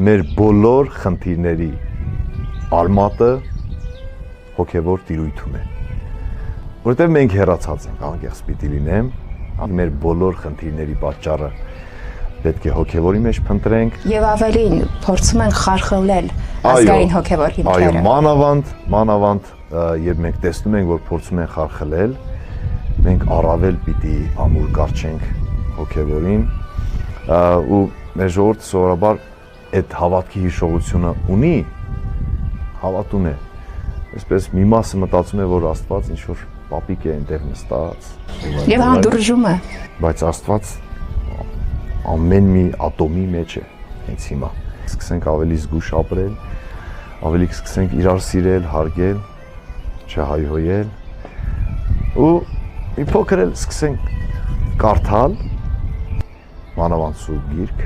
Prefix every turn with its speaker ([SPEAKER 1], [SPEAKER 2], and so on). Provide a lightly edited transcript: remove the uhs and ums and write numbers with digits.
[SPEAKER 1] մեր բոլոր խնդիրների արմատը հոգևոր տիրույթում է։ Որովհետև մենք հեռացած ենք, անկեղծ պիտի լինեմ, մեր բոլոր խնդիրների պատճառը պետք է հոգևորի մեջ փնտրենք։
[SPEAKER 2] Եվ ավելին փորձում են խարխլել ազգային հոգևոր հիմքերը։
[SPEAKER 1] Այո, մանավանդ, երբ մենք տեսնում ենք, որ փորձում են խարխլել, մենք առավել պիտի ամուր կարճենք հոգևորին, ու մեր ժողովուրդը սովորաբար այդ հավատքի հիշողությունը ունի, հավատուն է, այսպես մի մասը մտածում է, որ Աստված ինչ-որ պապիկ է այնտեղ նստած
[SPEAKER 2] և հանդուրժում է,
[SPEAKER 1] բայց Աստված ամեն մի ատոմի մեջ է հենց հիմա։ Սկսենք ավելի զգուշ ապրել, ավելի սկսենք իրար սիրել, հարգել, չհայհոյել ու մի փոքր էլ սկսենք կարդալ մանավանդ Սուրբ Գիրք,